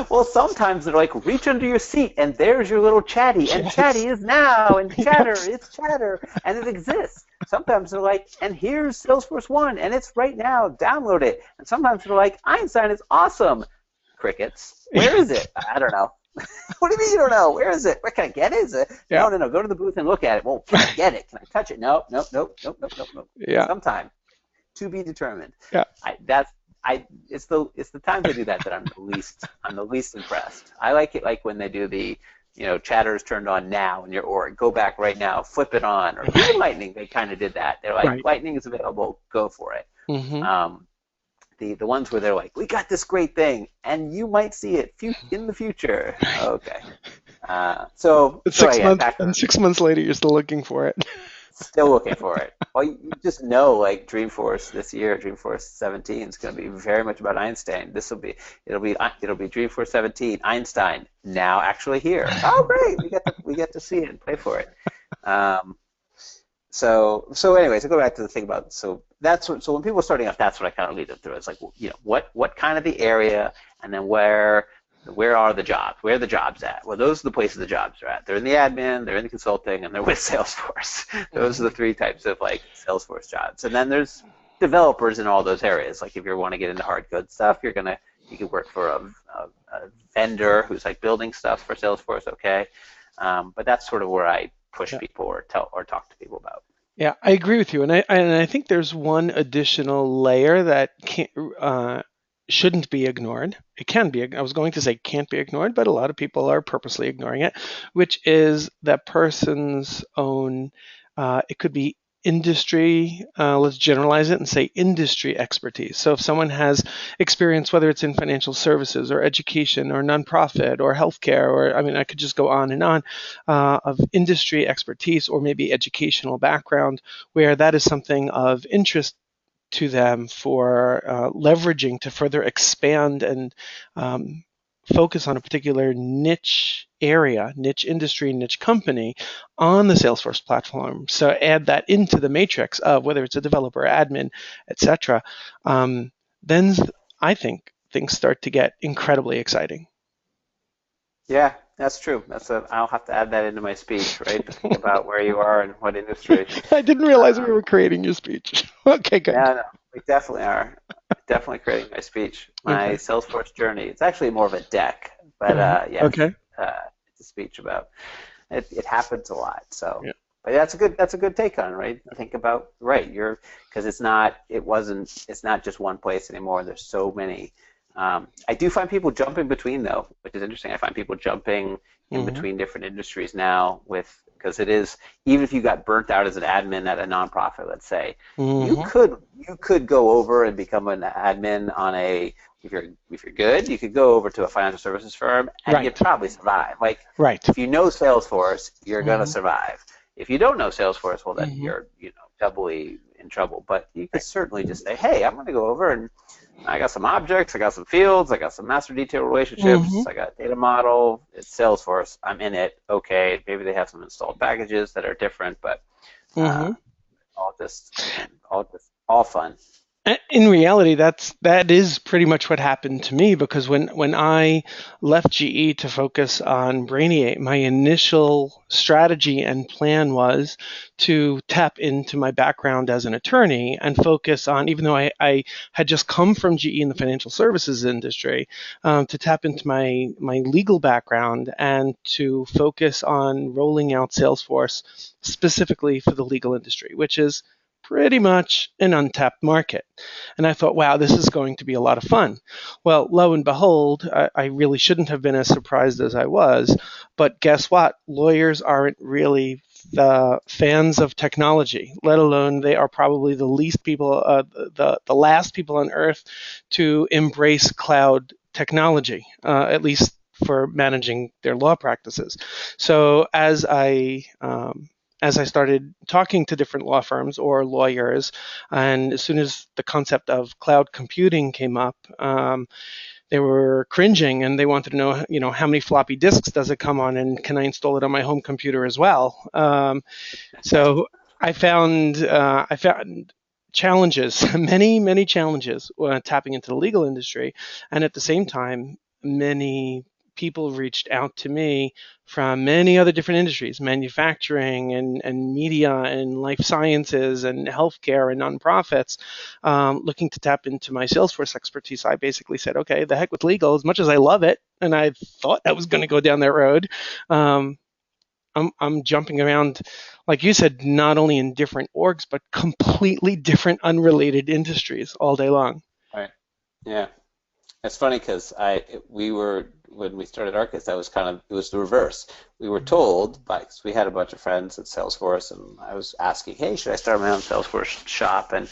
Well, sometimes they're like, reach under your seat, and there's your little chatty, and Yes. chatty is now, and chatter, Yes. it's chatter, and it exists. Sometimes they're like, and here's Salesforce One, and it's right now, download it. And sometimes they're like, Einstein is awesome. Crickets. Where is it? I don't know. What do you mean you don't know? Where is it? Where can I get it? Is it? Yeah. No. Go to the booth and look at it. Well, can I get it? Can I touch it? No. Yeah. Sometime. To be determined. Yeah. It's the times they do that I'm the least impressed. I like it like when they do the chatter is turned on now in your org. Go back right now, flip it on. Or even Lightning, they kind of did that. They're like, Right. Lightning is available, go for it. Mm-hmm. The ones where they're like, we got this great thing, and you might see it in the future. Okay. So 6 months later, you're still looking for it. Still looking for it. Well, you just know, like Dreamforce this year, Dreamforce 17 is going to be very much about Einstein. It'll be Dreamforce 17, Einstein now actually here. Oh, great! We get to see it and play for it. So anyway, to go back to the thing about so when people are starting off, that's what I kind of lead them through. It's like what kind of the area, and then where are the jobs? Where are the jobs at? Well, those are the places the jobs are at. They're in the admin, they're in the consulting, and they're with Salesforce. Those are the three types of like Salesforce jobs. And then there's developers in all those areas. Like if you want to get into hard good stuff, you could work for a vendor who's like building stuff for Salesforce. Okay, but that's sort of where I push people or talk to people about. Yeah, I agree with you, and I think there's one additional layer that shouldn't be ignored. It can be. I was going to say can't be ignored, but a lot of people are purposely ignoring it, which is that person's own. It could be industry. Let's generalize it and say industry expertise. So if someone has experience, whether it's in financial services or education or nonprofit or healthcare, or I could just go on and on, of industry expertise or maybe educational background, where that is something of interest to them for leveraging to further expand and focus on a particular niche area, niche industry, niche company on the Salesforce platform. So add that into the matrix of whether it's a developer, admin, etc. Then I think things start to get incredibly exciting. Yeah, that's true. I'll have to add that into my speech, right? To think about where you are and what industry. I didn't realize we were creating your speech. Okay, good. Yeah, no, we definitely are. Definitely creating my speech. My Salesforce Journey. It's actually more of a deck, but yes. Okay. It's a speech about it. It happens a lot. So, yeah. But that's a good take on it, right? Think about because it's not just one place anymore. There's so many. I do find people jumping between though, which is interesting. I find people jumping in between different industries now because it is, even if you got burnt out as an admin at a nonprofit, let's say, you could go over and become an admin on if you're good, you could go over to a financial services firm and you'd probably survive. Like if you know Salesforce, you're gonna survive. If you don't know Salesforce, well then you're doubly in trouble. But you could certainly just say, hey, I'm gonna go over and I got some objects, I got some fields, I got some master detail relationships, I got a data model, it's Salesforce, I'm in it, okay, maybe they have some installed packages that are different, but all fun. In reality, that is pretty much what happened to me, because when I left GE to focus on Brainiate, my initial strategy and plan was to tap into my background as an attorney and focus on, even though I had just come from GE in the financial services industry, to tap into my legal background and to focus on rolling out Salesforce specifically for the legal industry, which is pretty much an untapped market. And I thought, wow, this is going to be a lot of fun. Well, lo and behold, I really shouldn't have been as surprised as I was. But guess what? Lawyers aren't really the fans of technology, let alone they are probably the least people, the last people on earth to embrace cloud technology, at least for managing their law practices. So as I started talking to different law firms or lawyers, and as soon as the concept of cloud computing came up, they were cringing and they wanted to know, how many floppy disks does it come on, and can I install it on my home computer as well? So I found challenges, many challenges, tapping into the legal industry, and at the same time, many people reached out to me from many other different industries, manufacturing and media and life sciences and healthcare and nonprofits, looking to tap into my Salesforce expertise. I basically said, okay, the heck with legal, as much as I love it, and I thought I was going to go down that road. I'm jumping around, like you said, not only in different orgs, but completely different, unrelated industries all day long. Right. Yeah. It's funny because when we started Arkus, it was the reverse. We were told because we had a bunch of friends at Salesforce, and I was asking, hey, should I start my own Salesforce shop? And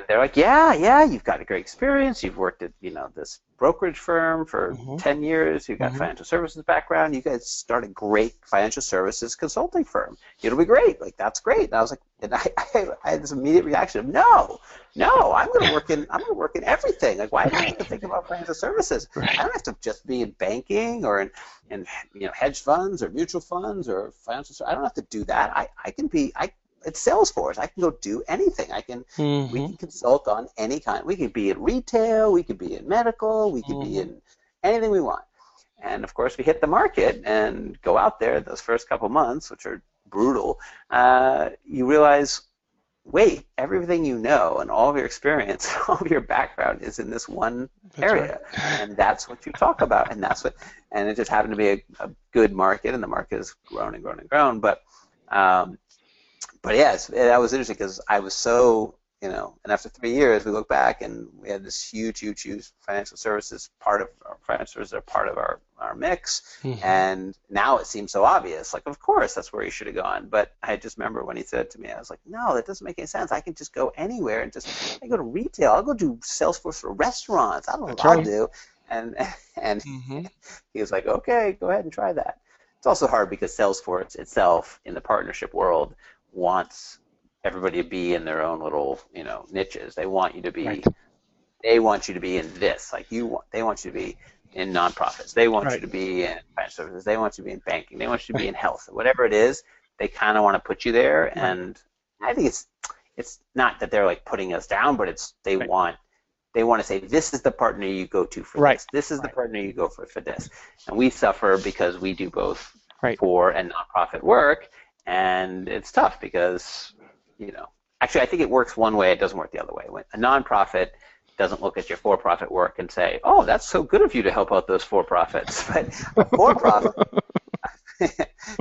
they're like, yeah, you've got a great experience. You've worked at this brokerage firm for 10 years. You've got financial services background. You guys start a great financial services consulting firm. It'll be great. Like, that's great. And I was like, and I had this immediate reaction of no, I'm going to work in everything. Like, why do I have to think about financial services? I don't have to just be in banking or in hedge funds or mutual funds or financial. I don't have to do that. It's Salesforce. I can go do anything. We can consult on any kind. We could be in retail. We could be in medical. We could be in anything we want. And of course, we hit the market and go out there those first couple months, which are brutal. You realize, wait, everything you know and all of your experience, all of your background is in this one area, and that's what you talk about, and it just happened to be a good market, and the market has grown and grown and grown. But yes, that was interesting because I was so, and after 3 years, we look back and we had this huge financial services part of our mix, and now it seems so obvious. Like, of course, that's where you should have gone. But I just remember when he said to me, I was like, no, that doesn't make any sense. I can just go anywhere and I go to retail. I'll go do Salesforce for restaurants. I don't know what I'll do. And he was like, okay, go ahead and try that. It's also hard because Salesforce itself in the partnership world wants everybody to be in their own little, niches. They want you to be, they want you to be in this. Like they want you to be in nonprofits. They want you to be in financial services. They want you to be in banking. They want you to be in health. Whatever it is, they kind of want to put you there. And I think it's not that they're like putting us down, but they want to say, this is the partner you go to for this. This is the partner you go for this. And we suffer because we do both for and nonprofit work. And it's tough because, actually I think it works one way, it doesn't work the other way. When a nonprofit doesn't look at your for-profit work and say, oh, that's so good of you to help out those for-profits. But a for-profit,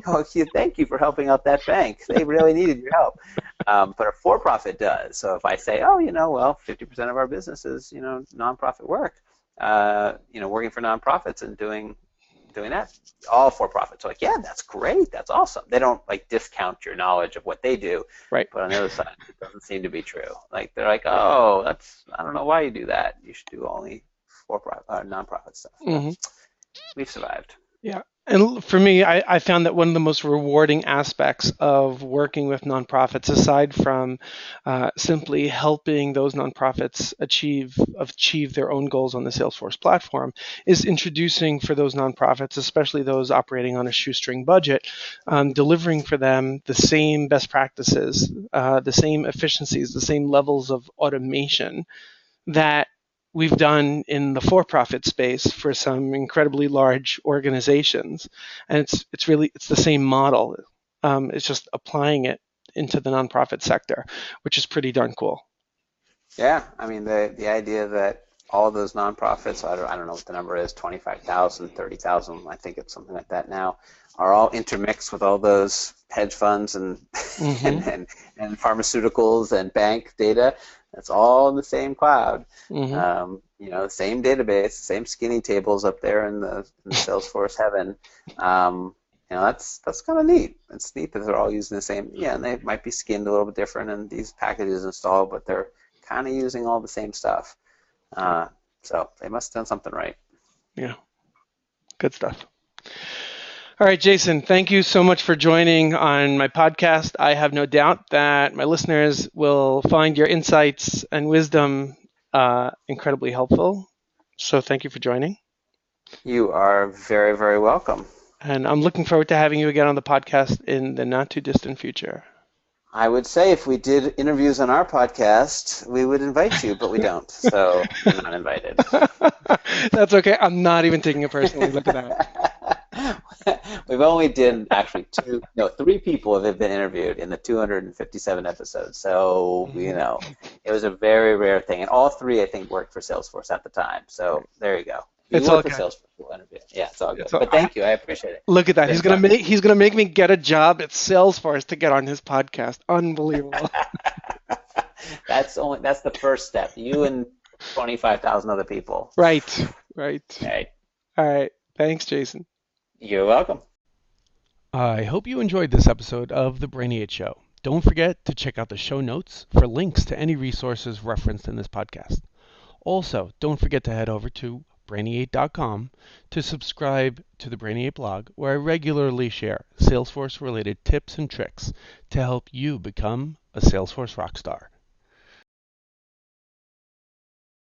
oh, thank you for helping out that bank. They really needed your help. But a for-profit does. So if I say, oh, 50% of our business is, nonprofit work, working for nonprofits and doing that, all for-profits are like, yeah, that's great, that's awesome. They don't discount your knowledge of what they do, but on the other side, it doesn't seem to be true. Like they're like, oh, I don't know why you do that. You should do only for-profit, nonprofit stuff. We've survived. Yeah. And for me, I found that one of the most rewarding aspects of working with nonprofits, aside from simply helping those nonprofits achieve their own goals on the Salesforce platform, is introducing for those nonprofits, especially those operating on a shoestring budget, delivering for them the same best practices, the same efficiencies, the same levels of automation that we've done in the for-profit space for some incredibly large organizations, and it's the same model. It's just applying it into the nonprofit sector, which is pretty darn cool. Yeah, I mean the idea that all of those nonprofits, I don't know what the number is, 25,000, 30,000, I think it's something like that now, are all intermixed with all those hedge funds and and pharmaceuticals and bank data. That's all in the same cloud. The same database, same skinny tables up there in the Salesforce heaven. That's kind of neat. It's neat that they're all using the same. Yeah, and they might be skinned a little bit different and these packages installed, but they're kind of using all the same stuff. So they must have done something right. Yeah, good stuff. All right, Jason, thank you so much for joining on my podcast. I have no doubt that my listeners will find your insights and wisdom incredibly helpful. So thank you for joining. You are very, very welcome. And I'm looking forward to having you again on the podcast in the not too distant future. I would say if we did interviews on our podcast, we would invite you, but we don't. So you're not invited. That's okay. I'm not even taking it personally. Look at that. We've only did actually three people have been interviewed in the 257 episodes. So, it was a very rare thing. And all three, I think, worked for Salesforce at the time. So there you go. It's all good. Salesforce interview. Yeah, it's all good. But thank you. I appreciate it. Look at that. He's gonna make me get a job at Salesforce to get on his podcast. Unbelievable. That's the first step. You and 25,000 other people. Right. Okay. All right. Thanks, Jason. You're welcome. I hope you enjoyed this episode of The Brainy 8 Show. Don't forget to check out the show notes for links to any resources referenced in this podcast. Also, don't forget to head over to brainy8.com to subscribe to the Brainy 8 blog, where I regularly share Salesforce-related tips and tricks to help you become a Salesforce rockstar.